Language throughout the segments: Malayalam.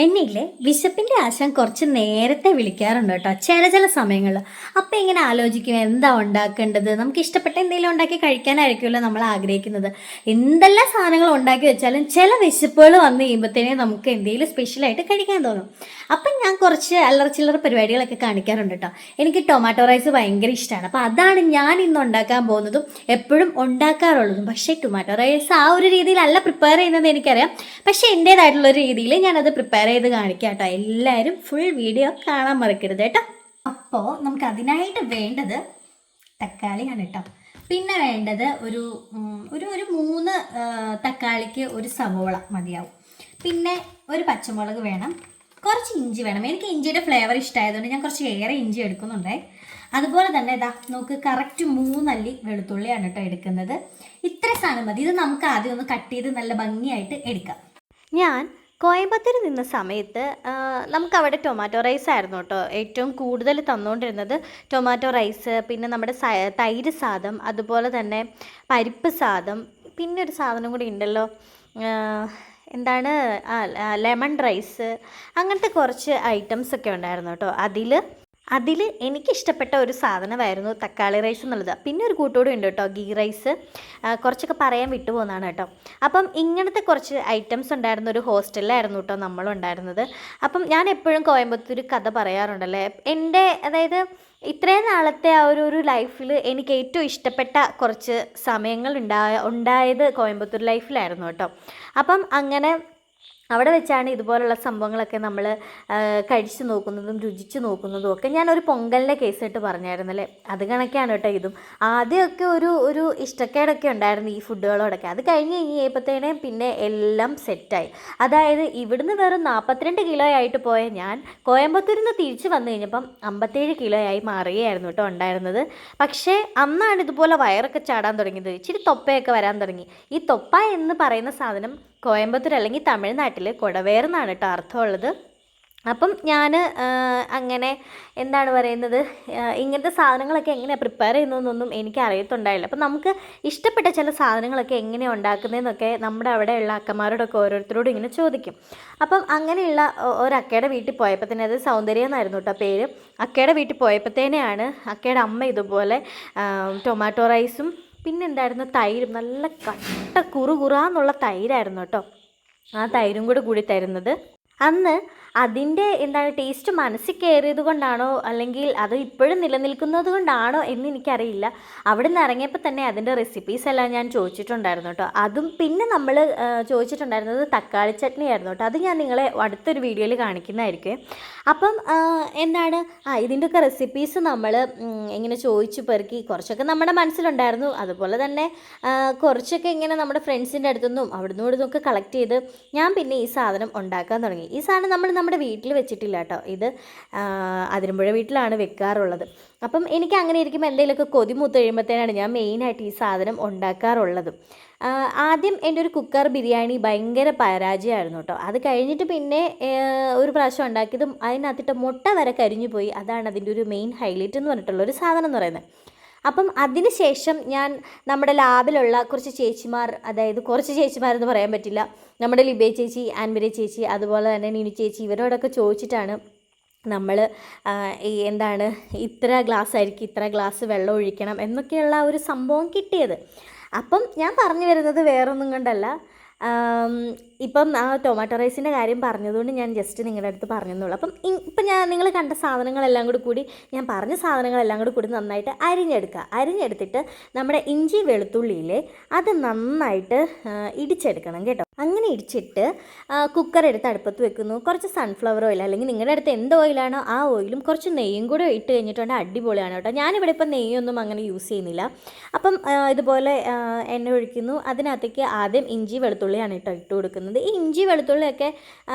എന്നില്ലേ വിശപ്പിന്റെ ആശാൻ കുറച്ച് നേരത്തെ വിളിക്കാറുണ്ട് കേട്ടോ ചില സമയങ്ങളിൽ. അപ്പം ഇങ്ങനെ ആലോചിക്കും എന്താ ഉണ്ടാക്കേണ്ടത്, നമുക്ക് ഇഷ്ടപ്പെട്ട എന്തെങ്കിലും ഉണ്ടാക്കി കഴിക്കാനായിരിക്കുമല്ലോ നമ്മൾ ആഗ്രഹിക്കുന്നത്. എന്തെല്ലാം സാധനങ്ങൾ ഉണ്ടാക്കി വെച്ചാലും ചില വിശപ്പുകൾ വന്നു കഴിയുമ്പോഴത്തേനെ നമുക്ക് എന്തെങ്കിലും സ്പെഷ്യലായിട്ട് കഴിക്കാൻ തോന്നും. അപ്പം ഞാൻ കുറച്ച് അല്ലറ ചില്ലറ പരിപാടികളൊക്കെ കാണിക്കാറുണ്ട് കേട്ടോ. എനിക്ക് ടൊമാറ്റോ റൈസ് ഭയങ്കര ഇഷ്ടമാണ്. അപ്പം അതാണ് ഞാൻ ഇന്ന് ഉണ്ടാക്കാൻ പോകുന്നതും എപ്പോഴും ഉണ്ടാക്കാറുള്ളതും. പക്ഷേ ടൊമാറ്റോ റൈസ് ആ ഒരു രീതിയിലല്ല പ്രിപ്പയർ ചെയ്യുന്നത് എനിക്കറിയാം. പക്ഷേ എൻ്റേതായിട്ടുള്ള ഒരു രീതിയിൽ ഞാനത് പ്രിപ്പയർ ചെയ്ത് കാണിക്കാം കേട്ടോ. എല്ലാവരും ഫുൾ വീഡിയോ കാണാൻ മറക്കരുത് കേട്ടോ. അപ്പോൾ നമുക്ക് അതിനായിട്ട് വേണ്ടത് തക്കാളിയാണ് കേട്ടോ. പിന്നെ വേണ്ടത് ഒരു ഒരു ഒരു 3 തക്കാളിക്ക് ഒരു സവോള മതിയാവും. പിന്നെ ഒരു പച്ചമുളക് വേണം, കുറച്ച് ഇഞ്ചി വേണം. എനിക്ക് ഇഞ്ചിയുടെ ഫ്ലേവർ ഇഷ്ടമായതുകൊണ്ട് ഞാൻ കുറച്ച് ഏറെ ഇഞ്ചി എടുക്കുന്നുണ്ടേ. അതുപോലെ തന്നെ ഇതാ നോക്ക്, കറക്റ്റ് 3 അല്ലി വെളുത്തുള്ളിയാണ് കേട്ടോ എടുക്കുന്നത്. ഇത്ര സാധനം മതി. ഇത് നമുക്ക് ആദ്യം ഒന്ന് കട്ട് ചെയ്ത് നല്ല ഭംഗിയായിട്ട് എടുക്കാം. ഞാൻ കോയമ്പത്തൂർ നിന്ന സമയത്ത് നമുക്കവിടെ ടൊമാറ്റോ റൈസ് ആയിരുന്നു കേട്ടോ ഏറ്റവും കൂടുതൽ തന്നുകൊണ്ടിരുന്നത്. ടൊമാറ്റോ റൈസ്, പിന്നെ നമ്മുടെ തൈര് സാദം, അതുപോലെ തന്നെ പരിപ്പ് സാദം, പിന്നെ ഒരു സാധനം കൂടി ഉണ്ടല്ലോ, എന്താണ്, ലെമൺ റൈസ്, അങ്ങനത്തെ കുറച്ച് ഐറ്റംസ് ഒക്കെ ഉണ്ടായിരുന്നു കേട്ടോ. അതിൽ എനിക്കിഷ്ടപ്പെട്ട ഒരു സാധനമായിരുന്നു തക്കാളി റൈസ് എന്നുള്ളത്. പിന്നെ ഒരു കൂട്ടുകൂടി ഉണ്ട് കേട്ടോ, ഗീ റൈസ്. കുറച്ചൊക്കെ പറയാൻ വിട്ടുപോകുന്നതാണ് കേട്ടോ. അപ്പം ഇങ്ങനത്തെ കുറച്ച് ഐറ്റംസ് ഉണ്ടായിരുന്ന ഒരു ഹോസ്റ്റലിലായിരുന്നു കേട്ടോ നമ്മളുണ്ടായിരുന്നത്. അപ്പം ഞാൻ എപ്പോഴും കോയമ്പത്തൂർ കഥ പറയാറുണ്ടല്ലേ. അതായത് ഇത്രയും നാളത്തെ ആ ഒരു ലൈഫിൽ എനിക്ക് ഏറ്റവും ഇഷ്ടപ്പെട്ട കുറച്ച് സമയങ്ങൾ ഉണ്ടായത് കോയമ്പത്തൂർ ലൈഫിലായിരുന്നു കേട്ടോ. അപ്പം അങ്ങനെ അവിടെ വെച്ചാണ് ഇതുപോലുള്ള സംഭവങ്ങളൊക്കെ നമ്മൾ കഴിച്ചു നോക്കുന്നതും രുചിച്ച് നോക്കുന്നതും ഒക്കെ. ഞാനൊരു പൊങ്കലിൻ്റെ കേസായിട്ട് പറഞ്ഞായിരുന്നല്ലേ, അത് കണക്കാണ് കേട്ടോ ഇതും. ആദ്യമൊക്കെ ഒരു ഇഷ്ടക്കേടൊക്കെ ഉണ്ടായിരുന്നു ഈ ഫുഡുകളോടൊക്കെ. അത് കഴിഞ്ഞപ്പോഴത്തേനെ പിന്നെ എല്ലാം സെറ്റായി. അതായത് ഇവിടുന്ന് വെറും 42 കിലോ ആയിട്ട് പോയ ഞാൻ കോയമ്പത്തൂരിൽ നിന്ന് തിരിച്ച് വന്നു കഴിഞ്ഞപ്പം 57 കിലോ ആയി മാറുകയായിരുന്നു കേട്ടോ ഉണ്ടായിരുന്നത്. പക്ഷേ അന്നാണ് ഇതുപോലെ വയറൊക്കെ ചാടാൻ തുടങ്ങിയത്, ഇച്ചിരി തൊപ്പയൊക്കെ വരാൻ തുടങ്ങി. ഈ തൊപ്പ എന്ന് പറയുന്ന സാധനം കോയമ്പത്തൂർ അല്ലെങ്കിൽ തമിഴ്നാട്ടിൽ കൊടവേർ എന്നാണ് കേട്ടോ അർത്ഥമുള്ളത്. അപ്പം ഞാൻ അങ്ങനെ എന്താണ് പറയുന്നത്, ഇങ്ങനത്തെ സാധനങ്ങളൊക്കെ എങ്ങനെയാണ് പ്രിപ്പയർ ചെയ്യുന്നതെന്നൊന്നും എനിക്ക് അറിയത്തുണ്ടായില്ല. അപ്പം നമുക്ക് ഇഷ്ടപ്പെട്ട ചില സാധനങ്ങളൊക്കെ എങ്ങനെയാണ് ഉണ്ടാക്കുന്നതെന്നൊക്കെ നമ്മുടെ അവിടെയുള്ള അക്കമാരോടൊക്കെ ഓരോരുത്തരോടും ഇങ്ങനെ ചോദിക്കും. അപ്പം അങ്ങനെയുള്ള ഒരക്കയുടെ വീട്ടിൽ പോയപ്പോൾ തന്നെ, അത് സൗന്ദര്യം എന്നായിരുന്നു കേട്ടോ പേര്. അക്കയുടെ വീട്ടിൽ പോയപ്പോഴത്തേനെയാണ് അക്കയുടെ അമ്മ ഇതുപോലെ ടൊമാറ്റോ റൈസും പിന്നെ എന്തായിരുന്നു തൈരും, നല്ല കട്ട കുറുകുറാന്നുള്ള തൈരായിരുന്നു കേട്ടോ. ആ തൈരും കൂടി തരുന്നത്. അന്ന് അതിൻ്റെ എന്താണ് ടേസ്റ്റ് മനസ്സിൽ കയറിയത് കൊണ്ടാണോ അല്ലെങ്കിൽ അത് ഇപ്പോഴും നിലനിൽക്കുന്നത് കൊണ്ടാണോ എന്ന് എനിക്കറിയില്ല. അവിടെ നിന്ന് ഇറങ്ങിയപ്പോൾ തന്നെ അതിൻ്റെ റെസിപ്പീസ് എല്ലാം ഞാൻ ചോദിച്ചിട്ടുണ്ടായിരുന്നു കേട്ടോ. അതും പിന്നെ നമ്മൾ ചോദിച്ചിട്ടുണ്ടായിരുന്നത് തക്കാളി ചട്നി ആയിരുന്നു കേട്ടോ. അത് ഞാൻ നിങ്ങളെ അടുത്തൊരു വീഡിയോയിൽ കാണിക്കുന്നതായിരിക്കും. അപ്പം എന്താണ് ഇതിൻ്റെയൊക്കെ റെസിപ്പീസ് നമ്മൾ ഇങ്ങനെ ചോദിച്ചു പെറുക്കി കുറച്ചൊക്കെ നമ്മുടെ മനസ്സിലുണ്ടായിരുന്നു. അതുപോലെ തന്നെ കുറച്ചൊക്കെ ഇങ്ങനെ നമ്മുടെ ഫ്രണ്ട്സിൻ്റെ അടുത്തുനിന്നും അവിടുന്ന് ഇവിടുന്നൊക്കെ കളക്ട് ചെയ്ത് ഞാൻ പിന്നെ ഈ സാധനം ഉണ്ടാക്കാൻ തുടങ്ങി. ഈ സാധനം നമ്മൾ നമ്മുടെ വീട്ടിൽ വെച്ചിട്ടില്ല കേട്ടോ, ഇത് അതിരമ്പുഴ വീട്ടിലാണ് വെക്കാറുള്ളത്. അപ്പം എനിക്ക് അങ്ങനെ ഇരിക്കുമ്പോൾ എന്തെങ്കിലുമൊക്കെ കൊതിമൂത്ത് കഴിയുമ്പോഴത്തേനാണ് ഞാൻ മെയിനായിട്ട് ഈ സാധനം ഉണ്ടാക്കാറുള്ളത്. ആദ്യം എൻ്റെ ഒരു കുക്കർ ബിരിയാണി ഭയങ്കര പരാജയമായിരുന്നു കേട്ടോ. അത് കഴിഞ്ഞിട്ട് പിന്നെ ഒരു പ്രാവശ്യം ഉണ്ടാക്കിയതും അതിനകത്തിട്ട് മുട്ട വരെ കരിഞ്ഞു പോയി. അതാണ് അതിൻ്റെ ഒരു മെയിൻ ഹൈലൈറ്റ് എന്ന് പറഞ്ഞിട്ടുള്ളൊരു സാധനം എന്ന് പറയുന്നത്. അപ്പം അതിന് ശേഷം ഞാൻ നമ്മുടെ ലാബിലുള്ള കുറച്ച് ചേച്ചിമാർ, അതായത് കുറച്ച് ചേച്ചിമാരെന്ന് പറയാൻ പറ്റില്ല, നമ്മുടെ ലിബേ ചേച്ചി, ആൻമരി ചേച്ചി, അതുപോലെ തന്നെ നിനി ചേച്ചി, ഇവരോടൊക്കെ ചോദിച്ചിട്ടാണ് നമ്മൾ എന്താണ് ഇത്ര ഗ്ലാസ് ആയിരിക്കും ഇത്ര ഗ്ലാസ് വെള്ളം ഒഴിക്കണം എന്നൊക്കെയുള്ള ഒരു സംഭവം കിട്ടിയത്. അപ്പം ഞാൻ പറഞ്ഞു വരുന്നത് വേറൊന്നും കൊണ്ടല്ല, ഇപ്പം ആ ടൊമാറ്റോ റൈസിൻ്റെ കാര്യം പറഞ്ഞതുകൊണ്ട് ഞാൻ ജസ്റ്റ് നിങ്ങളുടെ അടുത്ത് പറഞ്ഞെന്നുള്ളൂ. അപ്പം ഇപ്പം നിങ്ങൾ കണ്ട സാധനങ്ങളെല്ലാം കൂടി ഞാൻ പറഞ്ഞ സാധനങ്ങളെല്ലാം കൂടി നന്നായിട്ട് അരിഞ്ഞെടുത്തിട്ട് നമ്മുടെ ഇഞ്ചി വെളുത്തുള്ളിയിലെ അത് നന്നായിട്ട് ഇടിച്ചെടുക്കണം കേട്ടോ. അങ്ങനെ ഇടിച്ചിട്ട് കുക്കർ എടുത്ത് അടുപ്പത്ത് വെക്കുന്നു. കുറച്ച് സൺഫ്ലവർ ഓയിൽ അല്ലെങ്കിൽ നിങ്ങളുടെ അടുത്ത് എന്ത് ഓയിലാണോ ആ ഓയിലും കുറച്ച് നെയ്യും കൂടെ ഇട്ട് കഴിഞ്ഞിട്ടുണ്ടെങ്കിൽ അടിപൊളിയാണ് കേട്ടോ. ഞാനിവിടെ ഇപ്പം നെയ്യൊന്നും അങ്ങനെ യൂസ് ചെയ്യുന്നില്ല. അപ്പം ഇതുപോലെ എണ്ണ ഒഴിക്കുന്നു. അതിനകത്തേക്ക് ആദ്യം ഇഞ്ചി വെളുത്തുള്ളിയാണ് കേട്ടോ ഇട്ട് കൊടുക്കുന്നത്. ഈ ഇഞ്ചി വെളുത്തുള്ളിയൊക്കെ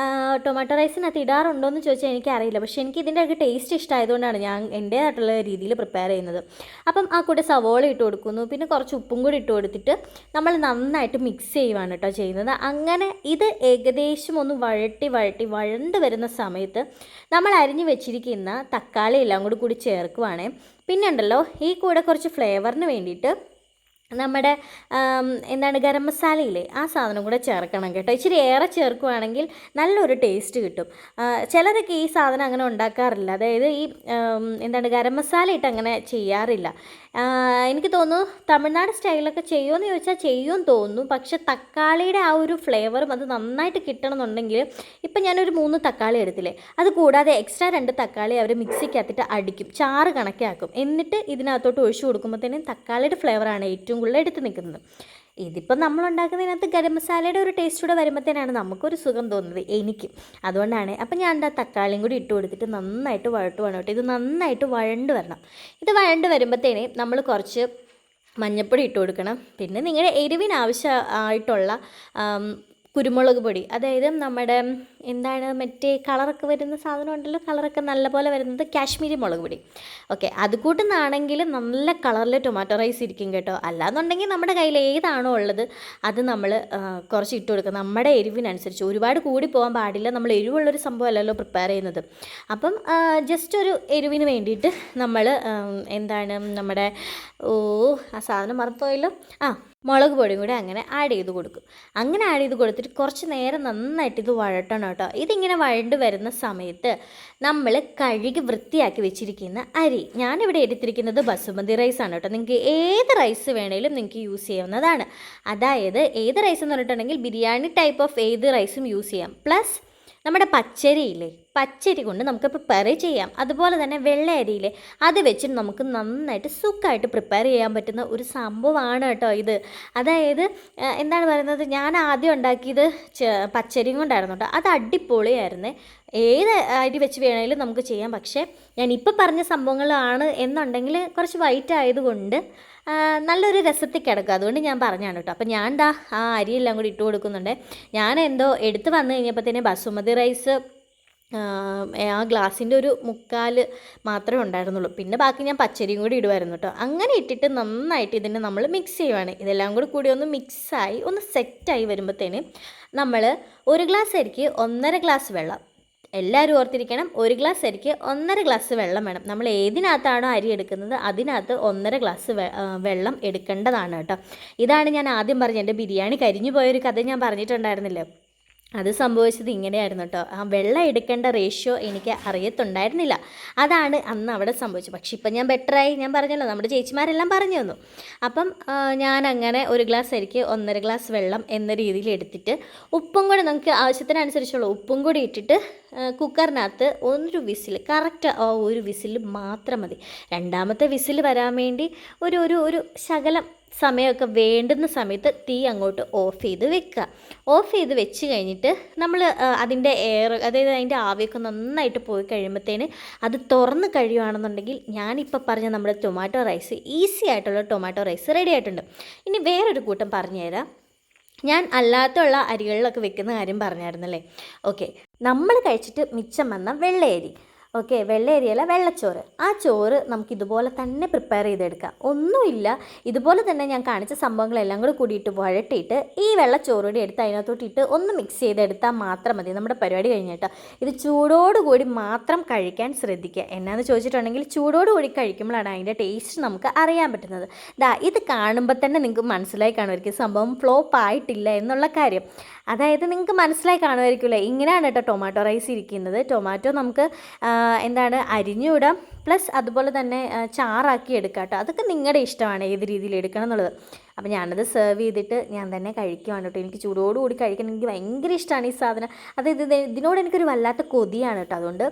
ടൊമാറ്റോ റൈസിനകത്ത് ഇടാറുണ്ടോ എന്ന് ചോദിച്ചാൽ എനിക്കറിയില്ല. പക്ഷേ എനിക്ക് ഇതിൻ്റെയൊക്കെ ടേസ്റ്റ് ഇഷ്ടമായതുകൊണ്ടാണ് ഞാൻ എൻ്റേതായിട്ടുള്ള രീതിയിൽ പ്രിപ്പയർ ചെയ്യുന്നത്. അപ്പം ആ കൂടെ സവോള ഇട്ട് കൊടുക്കുന്നു. പിന്നെ കുറച്ച് ഉപ്പും കൂടി ഇട്ട് കൊടുത്തിട്ട് നമ്മൾ നന്നായിട്ട് മിക്സ് ചെയ്യുവാണ് കേട്ടോ ചെയ്യുന്നത്. അങ്ങനെ ഇത് ഏകദേശം ഒന്ന് വഴണ്ട് വരുന്ന സമയത്ത് നമ്മൾ അരിഞ്ഞു വെച്ചിരിക്കുന്ന തക്കാളി എല്ലാം കൂടി ചേർക്കുവാണേ. പിന്നെ ഉണ്ടല്ലോ ഈ കൂടെ കുറച്ച് ഫ്ലേവറിന് വേണ്ടിയിട്ട് നമ്മുടെ എന്താണ് ഗരം മസാലയില്ലേ ആ സാധനം കൂടെ ചേർക്കണം കേട്ടോ. ഇച്ചിരി ഏറെ ചേർക്കുകയാണെങ്കിൽ നല്ലൊരു ടേസ്റ്റ് കിട്ടും. ചിലരൊക്കെ ഈ സാധനം അങ്ങനെ ഉണ്ടാക്കാറില്ല, അതായത് ഈ എന്താണ് ഗരം മസാല ഇട്ട് അങ്ങനെ ചെയ്യാറില്ല. എനിക്ക് തോന്നുന്നു തമിഴ്നാട് സ്റ്റൈലൊക്കെ ചെയ്യുമെന്ന് ചോദിച്ചാൽ ചെയ്യുമെന്ന് തോന്നുന്നു. പക്ഷെ തക്കാളിയുടെ ആ ഒരു ഫ്ലേവറും അത് നന്നായിട്ട് കിട്ടണമെന്നുണ്ടെങ്കിൽ ഇപ്പം ഞാനൊരു 3 തക്കാളി എടുത്തില്ലേ, അത് കൂടാതെ എക്സ്ട്രാ 2 തക്കാളി അവർ മിക്സിക്കകത്തിട്ട് അടിക്കും, ചാറ് കണക്കാക്കും. എന്നിട്ട് ഇതിനകത്തോട്ട് ഒഴിച്ചു കൊടുക്കുമ്പോഴത്തേനും തക്കാളിയുടെ ഫ്ലേവറാണ് ഏറ്റവും കൂടുതൽ എടുത്ത് നിൽക്കുന്നത്. ഇതിപ്പം നമ്മളുണ്ടാക്കുന്നതിനകത്ത് ഗരം മസാലയുടെ ഒരു ടേസ്റ്റ് കൂടെ വരുമ്പോഴത്തേനാണ് നമുക്കൊരു സുഖം തോന്നുന്നത്, എനിക്ക്. അതുകൊണ്ടാണ്. അപ്പം ഞാൻ എന്താ തക്കാളിയും കൂടി ഇട്ട് കൊടുത്തിട്ട് നന്നായിട്ട് വഴട്ടുവാണ് കേട്ടോ. ഇത് നന്നായിട്ട് വഴണ്ട് വരണം. ഇത് വഴണ്ട് വരുമ്പോഴത്തേന് നമ്മൾ കുറച്ച് മഞ്ഞൾപ്പൊടി ഇട്ട് കൊടുക്കണം. പിന്നെ നിങ്ങളുടെ എരിവിന് ആവശ്യമായിട്ടുള്ള കുരുമുളക് പൊടി, അതായത് നമ്മുടെ എന്താണ് മറ്റേ കളറൊക്കെ വരുന്ന സാധനം ഉണ്ടല്ലോ, കളറൊക്കെ നല്ലപോലെ വരുന്നത് കാശ്മീരി മുളക് പൊടി. ഓക്കെ, അത് കൂട്ടുന്നാണെങ്കിൽ നല്ല കളറിൽ ടൊമാറ്റോ റൈസ് ഇരിക്കും കേട്ടോ. അല്ലാന്നുണ്ടെങ്കിൽ നമ്മുടെ കയ്യിൽ ഏതാണോ ഉള്ളത് അത് നമ്മൾ കുറച്ച് ഇട്ട് കൊടുക്കുക, നമ്മുടെ എരിവിനനുസരിച്ച്. ഒരുപാട് കൂടി പോകാൻ പാടില്ല, നമ്മൾ എരിവുള്ളൊരു സംഭവം അല്ലല്ലോ പ്രിപ്പയർ ചെയ്യുന്നത്. അപ്പം ജസ്റ്റ് ഒരു എരിവിന് വേണ്ടിയിട്ട് നമ്മൾ എന്താണ് നമ്മുടെ ആ സാധനം മറന്നുപോയല്ലോ, മുളക് പൊടിയും കൂടെ അങ്ങനെ ആഡ് ചെയ്ത് കൊടുക്കും. അങ്ങനെ ആഡ് ചെയ്ത് കൊടുത്തിട്ട് കുറച്ച് നേരം നന്നായിട്ട് ഇത് വഴട്ടണം കേട്ടോ. ഇതിങ്ങനെ വഴണ്ട് വരുന്ന സമയത്ത് നമ്മൾ കഴുകി വൃത്തിയാക്കി വെച്ചിരിക്കുന്ന അരി, ഞാനിവിടെ എടുത്തിരിക്കുന്നത് ബസുമതി റൈസാണ് കേട്ടോ. നിങ്ങൾക്ക് ഏത് റൈസ് വേണേലും നിങ്ങൾക്ക് യൂസ് ചെയ്യാവുന്നതാണ്. അതായത് ഏത് റൈസ് എന്ന് പറഞ്ഞിട്ടുണ്ടെങ്കിൽ ബിരിയാണി ടൈപ്പ് ഓഫ് ഏത് റൈസും യൂസ് ചെയ്യാം. പ്ലസ് നമ്മുടെ പച്ചരിയില്ലേ, പച്ചരി കൊണ്ട് നമുക്ക് പ്രിപ്പയർ ചെയ്യാം. അതുപോലെ തന്നെ വെള്ള അരിയില്ലേ, അത് വെച്ചിട്ട് നമുക്ക് നന്നായിട്ട് സുഖമായിട്ട് പ്രിപ്പയർ ചെയ്യാൻ പറ്റുന്ന ഒരു സംഭവമാണ് കേട്ടോ ഇത്. അതായത് എന്താണ് പറയുന്നത്, ഞാൻ ആദ്യം ഉണ്ടാക്കിയത് പച്ചരിയും കൊണ്ടായിരുന്നു കേട്ടോ. അത് അടിപൊളിയായിരുന്നു. ഏത് അരി വെച്ച് വേണമെങ്കിലും നമുക്ക് ചെയ്യാം. പക്ഷേ ഞാൻ ഇപ്പോൾ പറഞ്ഞ സംഭവങ്ങളാണ് എന്നുണ്ടെങ്കിൽ കുറച്ച് വൈറ്റ് ആയതുകൊണ്ട് നല്ലൊരു രസത്തിൽ കിടക്കുക, അതുകൊണ്ട് ഞാൻ പറഞ്ഞാണ് കേട്ടോ. അപ്പം ഞാൻ ആ അരിയെല്ലാം കൂടി ഇട്ട് കൊടുക്കുന്നുണ്ട്. ഞാൻ എന്തോ എടുത്ത് വന്നു കഴിഞ്ഞപ്പോഴത്തേന് ബസുമതി റൈസ് ആ ഗ്ലാസിൻ്റെ ഒരു 3/4 മാത്രമേ ഉണ്ടായിരുന്നുള്ളൂ. പിന്നെ ബാക്കി ഞാൻ പച്ചരിയും കൂടി ഇടുമായിരുന്നു കേട്ടോ. അങ്ങനെ ഇട്ടിട്ട് നന്നായിട്ട് ഇതിനെ നമ്മൾ മിക്സ് ചെയ്യുവാണ്. ഇതെല്ലാം കൂടി ഒന്ന് മിക്സായി ഒന്ന് സെറ്റായി വരുമ്പോഴത്തേന് നമ്മൾ 1 ഗ്ലാസ് അരിക്ക് 1.5 ഗ്ലാസ് വെള്ളം, എല്ലാവരും ഓർത്തിരിക്കണം, 1 ഗ്ലാസ് അരിക്ക് 1.5 ഗ്ലാസ് വെള്ളം വേണം. നമ്മൾ ഏതിനകത്താണോ അരി എടുക്കുന്നത് അതിനകത്ത് 1.5 ഗ്ലാസ് വെള്ളം എടുക്കേണ്ടതാണ് കേട്ടോ. ഇതാണ് ഞാൻ ആദ്യം പറഞ്ഞത്, എൻ്റെ ബിരിയാണി കരിഞ്ഞു പോയൊരു കഥ ഞാൻ പറഞ്ഞിട്ടുണ്ടായിരുന്നില്ലേ, അത് സംഭവിച്ചത് ഇങ്ങനെയായിരുന്നു കേട്ടോ. ആ വെള്ളം എടുക്കേണ്ട റേഷ്യോ എനിക്ക് അറിയത്തുണ്ടായിരുന്നില്ല, അതാണ് അന്ന് അവിടെ സംഭവിച്ചത്. പക്ഷെ ഇപ്പം ഞാൻ ബെറ്ററായി, ഞാൻ പറഞ്ഞല്ലോ, നമ്മുടെ ചേച്ചിമാരെല്ലാം പറഞ്ഞു തന്നു. അപ്പം ഞാൻ അങ്ങനെ 1 ഗ്ലാസ് അരിക്ക് 1.5 ഗ്ലാസ് വെള്ളം എന്ന രീതിയിൽ എടുത്തിട്ട് ഉപ്പും കൂടി നമുക്ക് ആവശ്യത്തിനനുസരിച്ചുള്ള ഉപ്പും കൂടി ഇട്ടിട്ട് കുക്കറിനകത്ത് 1 വിസിൽ, കറക്റ്റ് ഒരു വിസിൽ മാത്രം മതി. രണ്ടാമത്തെ വിസിൽ വരാൻ വേണ്ടി ഒരു ശകലം സമയമൊക്കെ വേണ്ടുന്ന സമയത്ത് തീ അങ്ങോട്ട് ഓഫ് ചെയ്ത് വെക്കുക. ഓഫ് ചെയ്ത് വെച്ച് കഴിഞ്ഞിട്ട് നമ്മൾ അതിൻ്റെ എയർ, അതായത് അതിൻ്റെ ആവിയൊക്കെ നന്നായിട്ട് പോയി കഴിയുമ്പോഴത്തേന് അത് തുറന്ന് കഴിയുകയാണെന്നുണ്ടെങ്കിൽ ഞാനിപ്പോൾ പറഞ്ഞ നമ്മുടെ ടൊമാറ്റോ റൈസ്, ഈസി ആയിട്ടുള്ള ടൊമാറ്റോ റൈസ് റെഡി ആയിട്ടുണ്ട്. ഇനി വേറൊരു കൂട്ടം പറഞ്ഞുതരാം. ഞാൻ അല്ലാത്തുള്ള അരികളിലൊക്കെ വെക്കുന്ന കാര്യം പറഞ്ഞായിരുന്നല്ലേ. ഓക്കെ, നമ്മൾ കഴിച്ചിട്ട് മിച്ചം വന്ന വെള്ളയരി, ഓക്കെ, വെള്ളയരിയല്ല വെള്ളച്ചോറ്, ആ ചോറ് നമുക്ക് ഇതുപോലെ തന്നെ പ്രിപ്പയർ ചെയ്തെടുക്കാം. ഒന്നുമില്ല, ഇതുപോലെ തന്നെ ഞാൻ കാണിച്ച സംഭവങ്ങളെല്ലാം കൂടി കൂടിയിട്ട് വഴട്ടിയിട്ട് ഈ വെള്ളച്ചോറുകൂടി എടുത്ത് അതിനകത്തോട്ടിട്ട് ഒന്ന് മിക്സ് ചെയ്തെടുത്താൽ മാത്രം മതി, നമ്മുടെ പരിപാടി കഴിഞ്ഞിട്ട്. ഇത് ചൂടോടുകൂടി മാത്രം കഴിക്കാൻ ശ്രദ്ധിക്കുക. എന്നാന്ന് ചോദിച്ചിട്ടുണ്ടെങ്കിൽ ചൂടോടുകൂടി കഴിക്കുമ്പോഴാണ് അതിൻ്റെ ടേസ്റ്റ് നമുക്ക് അറിയാൻ പറ്റുന്നത്. ഇത് കാണുമ്പോൾ തന്നെ നിങ്ങൾക്ക് മനസ്സിലായി കാണുമായിരിക്കും സംഭവം ഫ്ലോപ്പ് ആയിട്ടില്ല എന്നുള്ള കാര്യം. അതായത് നിങ്ങൾക്ക് മനസ്സിലായി കാണുമായിരിക്കുമല്ലേ, ഇങ്ങനെയാണ് കേട്ടോ ടൊമാറ്റോ റൈസ് ഇരിക്കുന്നത്. ടൊമാറ്റോ നമുക്ക് എന്താണ് അരിഞ്ഞുവിടാം, പ്ലസ് അതുപോലെ തന്നെ ചാറാക്കി എടുക്കാം കേട്ടോ. അതൊക്കെ നിങ്ങളുടെ ഇഷ്ടമാണ് ഏത് രീതിയിൽ എടുക്കണം എന്നുള്ളത്. അപ്പോൾ ഞാനത് സെർവ് ചെയ്തിട്ട് ഞാൻ തന്നെ കഴിക്കുവാണ് കേട്ടോ. എനിക്ക് ചൂടോടുകൂടി കഴിക്കാൻ എനിക്ക് ഭയങ്കര ഇഷ്ടമാണ് ഈ സാധനം. അതായത് ഇതിനോട് എനിക്കൊരു വല്ലാത്ത കൊതിയാണ് കേട്ടോ. അതുകൊണ്ട്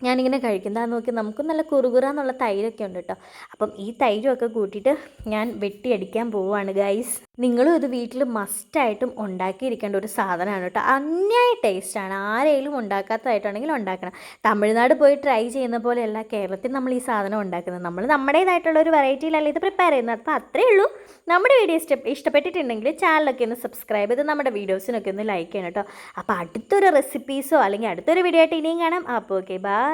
ഞാനിങ്ങനെ കഴിക്കുന്നതാന്ന് നോക്കി, നമുക്കും നല്ല കുറുകുറാന്നുള്ള തൈരൊക്കെ ഉണ്ട് കേട്ടോ. അപ്പം ഈ തൈരൊക്കെ കൂട്ടിയിട്ട് ഞാൻ വെട്ടിയടിക്കാൻ പോവുകയാണ് ഗൈസ്. നിങ്ങളും ഇത് വീട്ടിൽ മസ്റ്റായിട്ടും ഉണ്ടാക്കിയിരിക്കേണ്ട ഒരു സാധനമാണ് കേട്ടോ. അന്യായ ടേസ്റ്റാണ്. ആരെങ്കിലും ഉണ്ടാക്കാത്തതായിട്ടാണെങ്കിൽ ഉണ്ടാക്കണം. തമിഴ്നാട് പോയി ട്രൈ ചെയ്യുന്ന പോലെയല്ല കേരളത്തിൽ നമ്മൾ ഈ സാധനം ഉണ്ടാക്കുന്നത്. നമ്മൾ നമ്മുടേതായിട്ടുള്ള ഒരു വെറൈറ്റിയിലല്ല ഇത് പ്രിപ്പയർ ചെയ്യുന്നത്. അപ്പോൾ അത്രയേ ഉള്ളൂ. നമ്മുടെ വീഡിയോ ഇഷ്ടപ്പെട്ടിട്ടുണ്ടെങ്കിൽ ചാനലൊക്കെ ഒന്ന് സബ്സ്ക്രൈബ് ചെയ്ത് നമ്മുടെ വീഡിയോസിനൊക്കെ ഒന്ന് ലൈക്ക് ചെയ്യണം കേട്ടോ. അപ്പോൾ അടുത്തൊരു റെസിപ്പീസോ അല്ലെങ്കിൽ അടുത്തൊരു വീഡിയോ ആയിട്ട് ഇനിയും കാണാം. അപ്പോൾ ഓക്കെ, ബൈ.